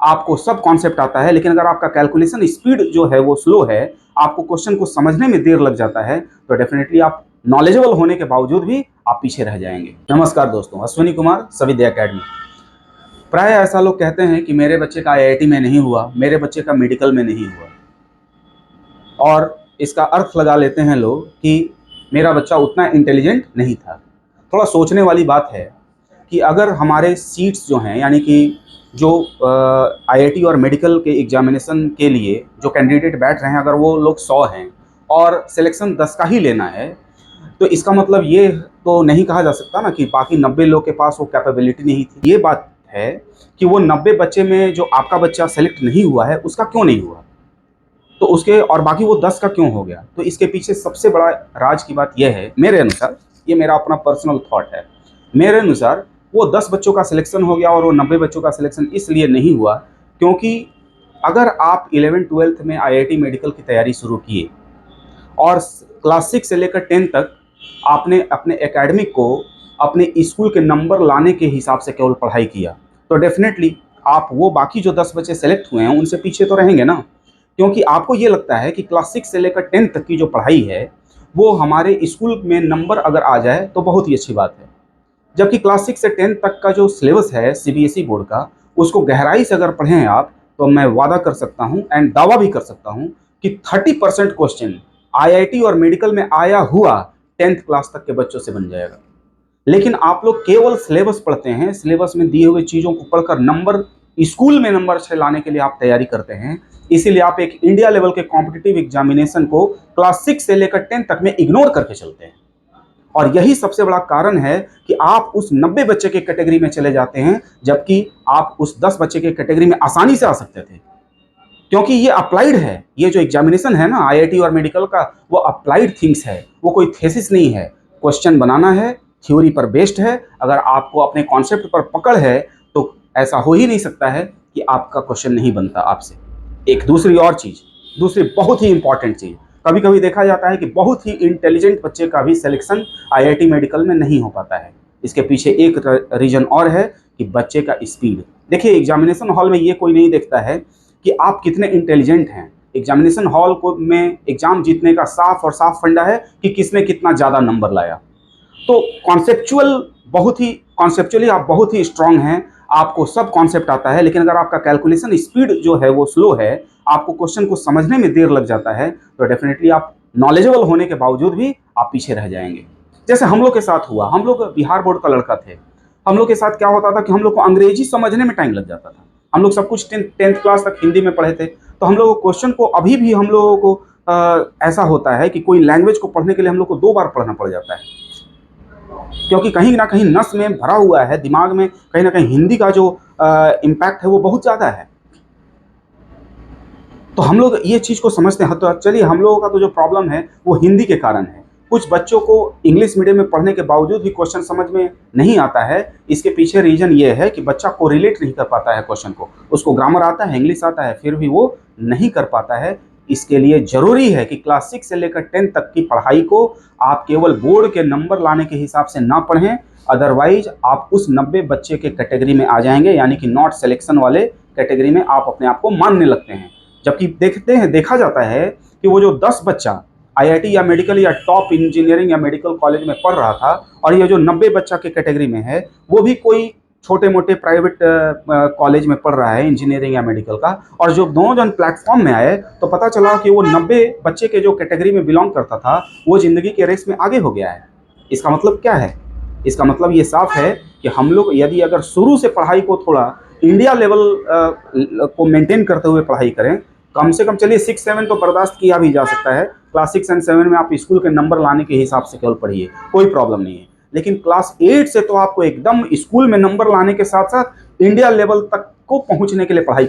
आपको सब कॉन्सेप्ट आता है, लेकिन अगर आपका कैलकुलेशन स्पीड जो है वो स्लो है, आपको क्वेश्चन को समझने में देर लग जाता है, तो डेफिनेटली आप नॉलेजेबल होने के बावजूद भी आप पीछे रह जाएंगे। नमस्कार दोस्तों, अश्विनी कुमार, सविद्या अकेडमी। प्राय ऐसा लोग कहते हैं कि मेरे बच्चे का आईआईटी में नहीं हुआ, मेरे बच्चे का मेडिकल में नहीं हुआ, और इसका अर्थ लगा लेते हैं लोग कि मेरा बच्चा उतना इंटेलिजेंट नहीं था। थोड़ा सोचने वाली बात है कि अगर हमारे सीट्स जो हैं, यानी कि जो आईआईटी और मेडिकल के एग्जामिनेशन के लिए जो कैंडिडेट बैठ रहे हैं, अगर वो लोग 100 हैं और सिलेक्शन 10 का ही लेना है, तो इसका मतलब ये तो नहीं कहा जा सकता ना कि बाकी 90 लोग के पास वो कैपेबिलिटी नहीं थी। ये बात है कि वो 90 बच्चे में जो आपका बच्चा सेलेक्ट नहीं हुआ है, उसका क्यों नहीं हुआ, तो उसके और बाकी वो 10 का क्यों हो गया। तो इसके पीछे सबसे बड़ा राज की बात यह है, मेरे अनुसार, ये मेरा अपना पर्सनल थॉट है, मेरे अनुसार वो 10 बच्चों का सिलेक्शन हो गया और वो 90 बच्चों का सिलेक्शन इसलिए नहीं हुआ क्योंकि अगर आप 11th-12th में आईआईटी मेडिकल की तैयारी शुरू किए और क्लास 6 से लेकर 10 तक आपने अपने एकेडमिक को अपने स्कूल के नंबर लाने के हिसाब से केवल पढ़ाई किया, तो डेफिनेटली आप वो बाकी जो 10 बच्चे सेलेक्ट हुए हैं उनसे पीछे तो रहेंगे ना। क्योंकि आपको ये लगता है कि क्लास 6 से लेकर 10 तक की जो पढ़ाई है वो हमारे स्कूल में नंबर अगर आ जाए तो बहुत ही अच्छी बात है, जबकि क्लास 6 से 10 तक का जो सिलेबस है सीबीएसई बोर्ड का, उसको गहराई से अगर पढ़ें आप, तो मैं वादा कर सकता हूं एंड दावा भी कर सकता हूं कि 30% क्वेश्चन आईआईटी और मेडिकल में आया हुआ 10th क्लास तक के बच्चों से बन जाएगा। लेकिन आप लोग केवल सिलेबस पढ़ते हैं, सिलेबस में दिए हुए चीज़ों को पढ़कर नंबर, स्कूल में नंबर अच्छे लाने के लिए आप तैयारी करते हैं, इसीलिए आप एक इंडिया लेवल के कॉम्पिटिटिव एग्जामिनेशन को क्लास 6 से लेकर 10 तक में इग्नोर करके चलते हैं। और यही सबसे बड़ा कारण है कि आप उस 90 बच्चे के कैटेगरी में चले जाते हैं, जबकि आप उस 10 बच्चे के कैटेगरी में आसानी से आ सकते थे, क्योंकि ये अप्लाइड है। ये जो एग्जामिनेशन है ना आईआईटी और मेडिकल का, वो अप्लाइड थिंग्स है, वो कोई थेसिस नहीं है। क्वेश्चन बनाना है, थ्योरी पर बेस्ड है। अगर आपको अपने कॉन्सेप्ट पर पकड़ है तो ऐसा हो ही नहीं सकता है कि आपका क्वेश्चन नहीं बनता आपसे। एक दूसरी और चीज़, दूसरी बहुत ही इंपॉर्टेंट चीज़, कभी कभी देखा जाता है कि बहुत ही इंटेलिजेंट बच्चे का भी सिलेक्शन आईआईटी मेडिकल में नहीं हो पाता है। इसके पीछे एक रीजन और है कि बच्चे का स्पीड। देखिए, एग्जामिनेशन हॉल में ये कोई नहीं देखता है कि आप कितने इंटेलिजेंट हैं। एग्जामिनेशन हॉल को में एग्जाम जीतने का साफ और साफ फंडा है कि किसने कितना ज़्यादा नंबर लाया। तो कॉन्सेप्चुअली आप बहुत ही स्ट्रांग हैं, आपको सब कॉन्सेप्ट आता है, लेकिन अगर आपका कैलकुलेशन स्पीड जो है वो स्लो है, आपको क्वेश्चन को समझने में देर लग जाता है, तो डेफिनेटली आप नॉलेजेबल होने के बावजूद भी आप पीछे रह जाएंगे। जैसे हम लोग के साथ हुआ, हम लोग बिहार बोर्ड का लड़का थे, हम लोग के साथ क्या होता था कि हम लोग को अंग्रेजी समझने में टाइम लग जाता था। हम लोग सब कुछ 10th क्लास तक हिंदी में पढ़े थे, तो हम लोग क्वेश्चन को अभी भी हम लोगों को ऐसा होता है कि कोई लैंग्वेज को पढ़ने के लिए हम लोग को 2 बार पढ़ना पड़ जाता है, क्योंकि कहीं ना कहीं नस में भरा हुआ है, दिमाग में कहीं ना कहीं हिंदी का जो इम्पैक्ट है वो बहुत ज़्यादा है। तो हम लोग ये चीज़ को समझते हैं। तो चलिए, हम लोगों का तो जो प्रॉब्लम है वो हिंदी के कारण है। कुछ बच्चों को इंग्लिश मीडियम में पढ़ने के बावजूद भी क्वेश्चन समझ में नहीं आता है। इसके पीछे रीजन ये है कि बच्चा को रिलेट नहीं कर पाता है क्वेश्चन को। उसको ग्रामर आता है, इंग्लिश आता है, फिर भी वो नहीं कर पाता है। इसके लिए ज़रूरी है कि क्लास 6 से लेकर 10 तक की पढ़ाई को आप केवल बोर्ड के नंबर लाने के हिसाब से ना पढ़ें, अदरवाइज आप उस 90 बच्चे के कैटेगरी में आ जाएंगे, यानी कि नॉट सिलेक्शन वाले कैटेगरी में आप अपने आप को मानने लगते हैं। जबकि देखा जाता है कि वो जो 10 बच्चा आईआईटी या मेडिकल या टॉप इंजीनियरिंग या मेडिकल कॉलेज में पढ़ रहा था, और ये जो 90 बच्चा के कैटेगरी में है, वो भी कोई छोटे मोटे प्राइवेट कॉलेज में पढ़ रहा है इंजीनियरिंग या मेडिकल का। और जो दोनों जन प्लेटफॉर्म में आए तो पता चला कि वो 90 बच्चे के जो कैटेगरी में बिलोंग करता था वो ज़िंदगी के रेस में आगे हो गया है। इसका मतलब क्या है? इसका मतलब ये साफ है कि हम लोग यदि अगर शुरू से पढ़ाई को थोड़ा इंडिया लेवल को मेंटेन करते हुए पढ़ाई करें, कम से कम चलिए 6-7 तो बर्दाश्त किया भी जा सकता है। क्लास 6 और 7 में आप स्कूल के नंबर लाने के हिसाब से केवल पढ़िए, कोई प्रॉब्लम नहीं है। लेकिन क्लास 8 से तो आपको एकदम स्कूल में नंबर लाने के साथ साथ इंडिया लेवल तक को पहुंचने के लिए पढ़ाई